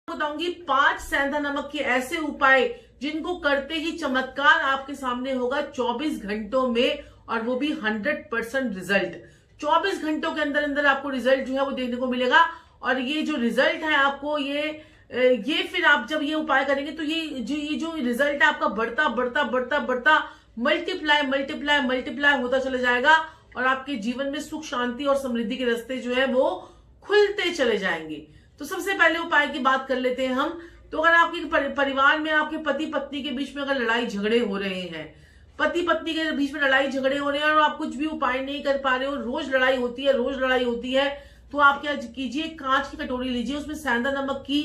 बताऊंगी 5 सेंधा नमक के ऐसे उपाय जिनको करते ही चमत्कार आपके सामने होगा 24 घंटों में, और वो भी 100% रिजल्ट। 24 घंटों के अंदर अंदर आपको रिजल्ट जो है वो देखने को मिलेगा। और ये जो रिजल्ट है आपको ये फिर आप जब ये उपाय करेंगे तो ये जो रिजल्ट है आपका बढ़ता बढ़ता बढ़ता बढ़ता मल्टीप्लाई मल्टीप्लाई मल्टीप्लाई होता चला जाएगा, और आपके जीवन में सुख शांति और समृद्धि के रास्ते जो है वो खुलते चले जाएंगे। तो सबसे पहले उपाय की बात कर लेते हैं हम। तो अगर आपके परिवार में आपके पति पत्नी के बीच में अगर लड़ाई झगड़े हो रहे हैं, पति पत्नी के बीच में लड़ाई झगड़े हो रहे हैं और आप कुछ भी उपाय नहीं कर पा रहे हो, रोज लड़ाई होती है रोज लड़ाई होती है, तो आप क्या कीजिए, कांच की कटोरी लीजिए, उसमें सेंधा नमक की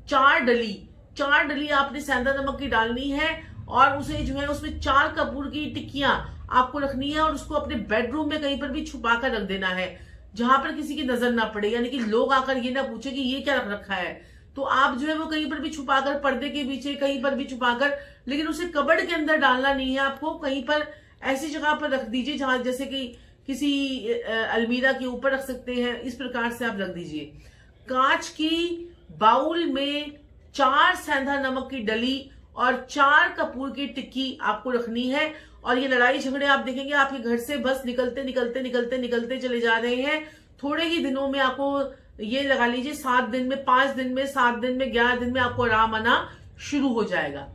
4 डली आपने सेंधा नमक की डालनी है, और उसे जो है उसमें 4 कपूर की टिक्कियां आपको रखनी है, और उसको अपने बेडरूम में कहीं पर भी छुपा कर रख देना है, जहां पर किसी की नजर ना पड़े, यानी कि लोग आकर ये ना पूछे कि ये क्या रख रखा है। तो आप जो है वो कहीं पर भी छुपाकर, पर्दे के पीछे कहीं पर भी छुपाकर, लेकिन उसे कबर्ड के अंदर डालना नहीं है आपको, कहीं पर ऐसी जगह पर रख दीजिए जहां जैसे कि किसी अलमीरा के ऊपर रख सकते हैं, इस प्रकार से आप रख दीजिए। कांच की बाउल में 4 सेंधा नमक की डली और 4 कपूर की टिक्की आपको रखनी है। और ये लड़ाई झगड़े आप देखेंगे आपके घर से बस निकलते निकलते निकलते निकलते चले जा रहे हैं। थोड़े ही दिनों में आपको ये लगा लीजिए 7 दिन में, 5 दिन में, 7 दिन में, 11 दिन में आपको आराम आना शुरू हो जाएगा।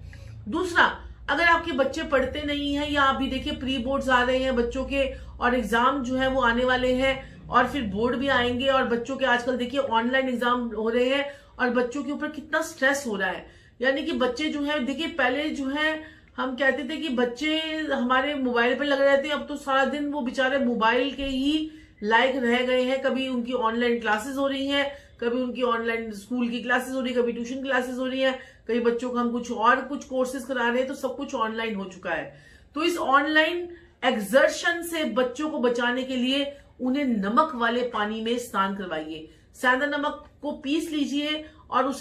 दूसरा, अगर आपके बच्चे पढ़ते नहीं हैं, या अभी देखिए प्री बोर्ड्स आ रहे हैं बच्चों के, और एग्जाम जो है वो आने वाले हैं, और फिर बोर्ड भी आएंगे, और बच्चों के आजकल देखिए ऑनलाइन एग्जाम हो रहे हैं, और बच्चों के ऊपर कितना स्ट्रेस हो रहा है। यानी कि बच्चे जो है, देखिए पहले जो है हम कहते थे कि बच्चे हमारे मोबाइल पर लगे रहते हैं, अब तो सारा दिन वो बेचारे मोबाइल के ही लायक रह गए हैं। कभी उनकी ऑनलाइन क्लासेस हो रही हैं, कभी उनकी ऑनलाइन स्कूल की क्लासेस हो रही है, कभी ट्यूशन क्लासेस हो रही है, कई बच्चों को हम कुछ कोर्सेज करा रहे हैं, तो सब कुछ ऑनलाइन हो चुका है। तो इस ऑनलाइन एक्सर्शन से बच्चों को बचाने के लिए उन्हें नमक वाले पानी में स्नान करवाइए। सेंधा नमक को पीस लीजिए, और उस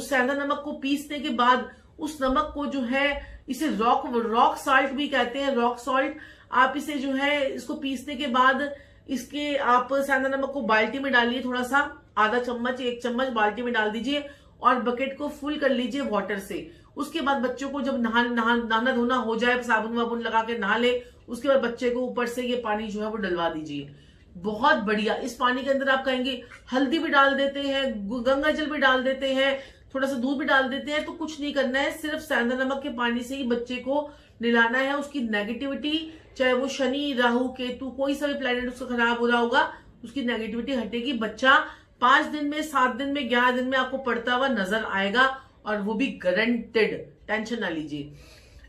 सेंधा नमक को पीसने के बाद उस नमक को जो है, इसे रॉक साल्ट भी कहते हैं, रॉक सॉल्ट। आप इसे जो है इसको पीसने के बाद इसके आप सेंधा नमक को बाल्टी में डालिए, थोड़ा सा, आधा चम्मच 1 चम्मच बाल्टी में डाल दीजिए, और बकेट को फुल कर लीजिए वाटर से। उसके बाद बच्चों को जब नहाना धोना हो जाए, साबुन वाबुन लगा के नहा ले, उसके बाद बच्चे को ऊपर से ये पानी जो है वो डलवा दीजिए। बहुत बढ़िया। इस पानी के अंदर आप कहेंगे हल्दी भी डाल देते हैं, गंगा जल भी डाल देते हैं, थोड़ा सा दूध भी डाल देते हैं, तो कुछ नहीं करना है, सिर्फ सेंधा नमक के पानी से ही बच्चे को निलाना है। उसकी नेगेटिविटी, चाहे वो शनि राहु केतु कोई सा भी प्लैनेट उसका खराब हो रहा होगा, उसकी नेगेटिविटी हटेगी। बच्चा 5 दिन में, 7 दिन में, 11 दिन में आपको पढ़ता हुआ नजर आएगा, और वो भी गारंटेड, टेंशन ना लीजिए।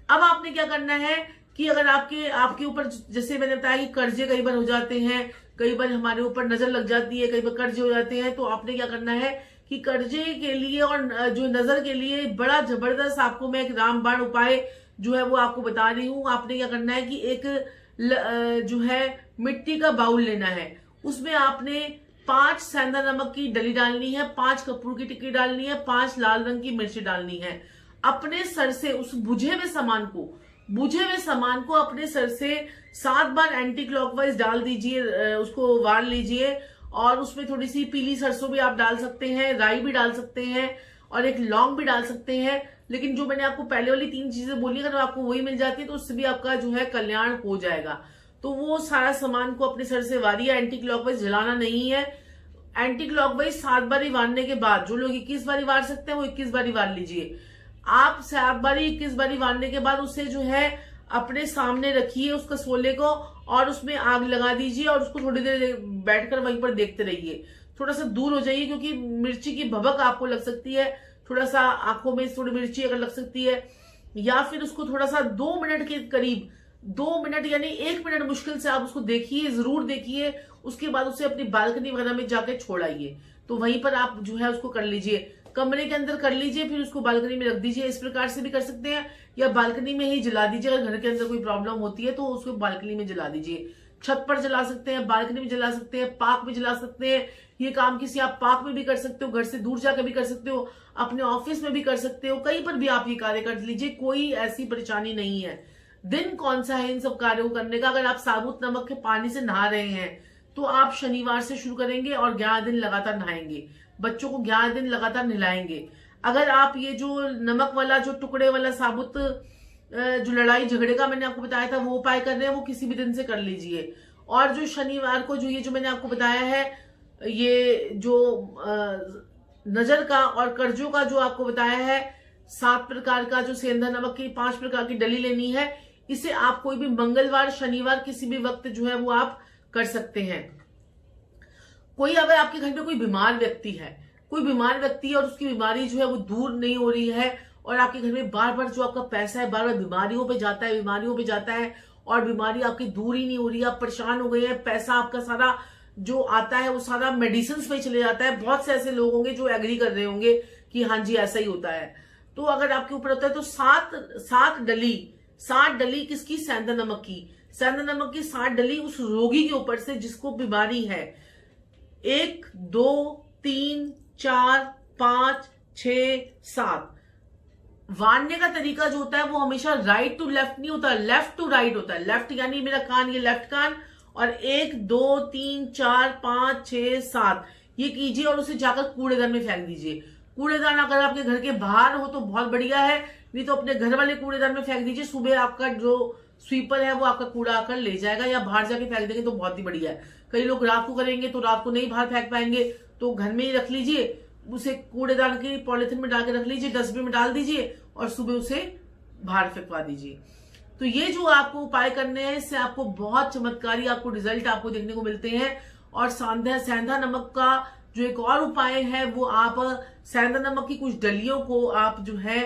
अब आपने क्या करना है कि अगर आपके ऊपर, जैसे मैंने बताया कि कर्जे कई बार हो जाते हैं, कई बार हमारे ऊपर नजर लग जाती है, कई बार कर्जे हो जाते हैं, तो आपने क्या करना है कि कर्जे के लिए और जो नजर के लिए बड़ा जबरदस्त आपको मैं एक रामबाण उपाय जो है वो आपको बता रही हूं। आपने क्या करना है कि एक जो है मिट्टी का बाउल लेना है, उसमें आपने 5 सेंधा नमक की डली डालनी है, 5 कपूर की टिक्की डालनी है, 5 लाल रंग की मिर्ची डालनी है। अपने सर से उस बुझे हुए सामान को अपने सर से 7 बार एंटी क्लॉकवाइज डाल दीजिए, उसको वार लीजिए, और उसमें थोड़ी सी पीली सरसों भी आप डाल सकते हैं, राई भी डाल सकते हैं, और एक लौंग भी डाल सकते हैं। लेकिन जो मैंने आपको पहले वाली 3 चीजें बोली, अगर आपको वही मिल जाती है तो उससे भी आपका जो है कल्याण हो जाएगा। तो वो सारा सामान को अपने सर से वारिए, एंटी क्लॉकवाइज जलाना नहीं है। एंटी क्लॉकवाइज 7 बारी वारने के बाद, जो लोग 21 बारी वार सकते हैं वो 21 बारी वार लीजिए। आप 7 बारी 21 बारी वारने के बाद उसे जो है अपने सामने रखिए, उसका सोले को, और उसमें आग लगा दीजिए, और उसको थोड़ी देर बैठकर वहीं पर देखते रहिए। थोड़ा सा दूर हो जाइए, क्योंकि मिर्ची की भभक आपको लग सकती है, थोड़ा सा आंखों में थोड़ी मिर्ची अगर लग सकती है, या फिर उसको थोड़ा सा 2 मिनट के करीब, 2 मिनट यानी 1 मिनट मुश्किल से आप उसको देखिए, जरूर देखिए। उसके बाद उसे अपनी बालकनी वगैरह में जाके छोड़ आइए, तो वहीं पर आप जो है उसको कर लीजिए, कमरे के अंदर कर लीजिए, फिर उसको बालकनी में रख दीजिए। इस प्रकार से भी कर सकते हैं, या बालकनी में ही जला दीजिए। अगर घर के अंदर कोई प्रॉब्लम होती है तो उसको बालकनी में जला दीजिए। छत पर जला सकते हैं, बालकनी में जला सकते हैं, पार्क में जला सकते हैं। ये काम किसी आप पार्क में भी कर सकते हो, घर से दूर जाकर भी कर सकते हो, अपने ऑफिस में भी कर सकते हो, कहीं पर भी आप ये कार्य कर लीजिए, कोई ऐसी परेशानी नहीं है। दिन कौन सा है इन सब कार्यों को करने का? अगर आप साबुत नमक के पानी से नहा रहे हैं, तो आप शनिवार से शुरू करेंगे और 11 दिन लगातार नहाएंगे। बच्चों को 11 दिन लगातार नहलाएंगे। अगर आप ये जो नमक वाला जो टुकड़े वाला साबुत जो लड़ाई झगड़े का मैंने आपको बताया था वो उपाय कर रहे हैं, वो किसी भी दिन से कर लीजिए। और जो शनिवार को जो ये जो मैंने आपको बताया है, ये जो नजर का और कर्जों का जो आपको बताया है, 7 प्रकार का जो सेंधा नमक की 5 प्रकार की डली लेनी है, इसे आप कोई भी मंगलवार शनिवार किसी भी वक्त जो है वो आप कर सकते हैं। कोई अगर आपके घर में कोई बीमार व्यक्ति है, कोई बीमार व्यक्ति है और उसकी बीमारी जो है वो दूर नहीं हो रही है, और आपके घर में बार बार जो आपका पैसा है बार बार बीमारियों पे जाता है और बीमारी आपकी दूर ही नहीं हो रही है, आप परेशान हो गए हैं, पैसा आपका सारा जो आता है वो सारा मेडिसिन पे चले जाता है। बहुत से ऐसे लोग होंगे जो एग्री कर रहे होंगे कि हाँ जी ऐसा ही होता है। तो अगर आपके ऊपर होता है तो 7 डली किसकी? सेंधा नमक की। सेंधा नमक की 7 डली उस रोगी के ऊपर से जिसको बीमारी है। 1 2 3 4 5 6 7। वारने का तरीका जो होता है वो हमेशा राइट टू लेफ्ट नहीं होता, लेफ्ट टू राइट होता है। लेफ्ट यानी मेरा कान, ये लेफ्ट कान, और 1 2 3 4 5 6 7 ये कीजिए और उसे जाकर कूड़ेदान में फेंक दीजिए। कूड़ेदान अगर आपके घर के बाहर हो तो बहुत बढ़िया है, नहीं तो अपने घर वाले कूड़ेदान में फेंक दीजिए। सुबह आपका जो स्वीपर है वो आपका कूड़ा आकर ले जाएगा, या बाहर जाके फेंक देंगे तो बहुत ही बढ़िया है। कई लोग रात को करेंगे तो रात को नहीं बाहर फेंक पाएंगे, तो घर में ही रख लीजिए, उसे कूड़ेदान की पॉलिथीन में डाल के रख लीजिए, डस्टबिन में डाल दीजिए और सुबह उसे बाहर फेंकवा दीजिए। तो ये जो आपको उपाय करने हैं, इससे आपको बहुत चमत्कारी आपको रिजल्ट आपको देखने को मिलते हैं। और सेंधा नमक का जो एक और उपाय है वो आप सेंधा नमक की कुछ डलियों को आप जो है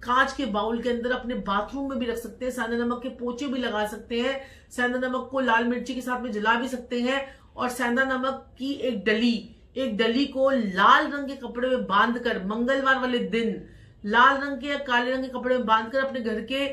कांच के बाउल के अंदर अपने बाथरूम में भी रख सकते हैं। सेंधा नमक के पोचे भी लगा सकते हैं। सेंधा नमक को लाल मिर्ची के साथ में जला भी सकते हैं। और सेंधा नमक की एक डली को लाल रंग के कपड़े में बांधकर मंगलवार वाले दिन लाल रंग के या काले रंग के कपड़े में बांधकर अपने घर के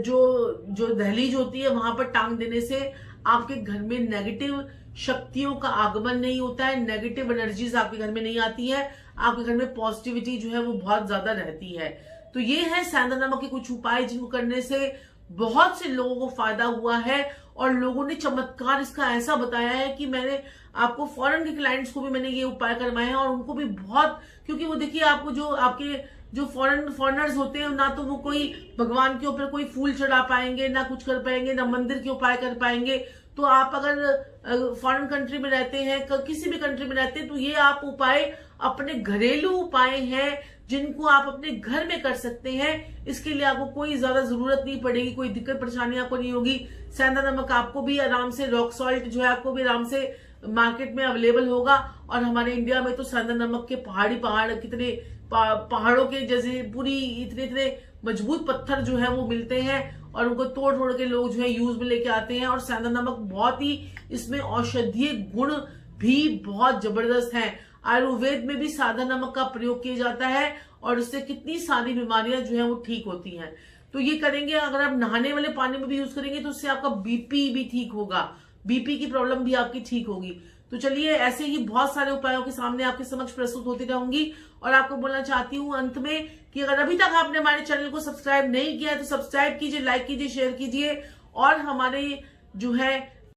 जो दहलीज होती है वहां पर टांग देने से आपके घर में नेगेटिव शक्तियों का आगमन नहीं होता है, नेगेटिव एनर्जीज आपके घर में नहीं आती है, आपके घर में पॉजिटिविटी जो है वो बहुत ज्यादा रहती है। तो ये है सेंधा नमक के कुछ उपाय जिनको करने से बहुत से लोगों को फायदा हुआ है। और लोगों ने चमत्कार इसका ऐसा बताया है कि मैंने आपको फॉरेन के क्लाइंट्स को भी मैंने ये उपाय करवाए हैं और उनको भी बहुत, क्योंकि वो देखिए आपको जो आपके जो फॉरेनर्स होते हैं ना तो वो कोई भगवान के ऊपर कोई फूल चढ़ा पाएंगे, ना कुछ कर पाएंगे, ना मंदिर के उपाय कर पाएंगे। तो आप अगर फॉरेन कंट्री में रहते हैं, किसी भी कंट्री में रहते हैं, तो ये आप उपाय अपने घरेलू उपाय हैं जिनको आप अपने घर में कर सकते हैं। इसके लिए आपको कोई ज्यादा जरूरत नहीं पड़ेगी, कोई दिक्कत परेशानी आपको नहीं होगी। सेंधा नमक आपको भी आराम से, रॉक सॉल्ट जो है आपको भी आराम से मार्केट में अवेलेबल होगा। और हमारे इंडिया में तो सेंधा नमक के पहाड़ कितने पहाड़ों के जैसे पूरी इतने मजबूत पत्थर जो है वो मिलते हैं और उनको तोड़ के लोग जो है यूज में लेके आते हैं। और सेंधा नमक बहुत ही, इसमें औषधीय गुण भी बहुत जबरदस्त हैं। आयुर्वेद में भी सादा नमक का प्रयोग किया जाता है और उससे कितनी सारी बीमारियां जो है वो ठीक होती हैं। तो ये करेंगे, अगर आप नहाने वाले पानी में भी यूज करेंगे तो उससे आपका बीपी भी ठीक होगा, बीपी की प्रॉब्लम भी आपकी ठीक होगी। तो चलिए, ऐसे ही बहुत सारे उपायों के सामने आपके समक्ष प्रस्तुत होती रहूंगी। और आपको बोलना चाहती हूँ अंत में कि अगर अभी तक आपने हमारे चैनल को सब्सक्राइब नहीं किया है तो सब्सक्राइब कीजिए, लाइक कीजिए, शेयर कीजिए। और हमारे जो है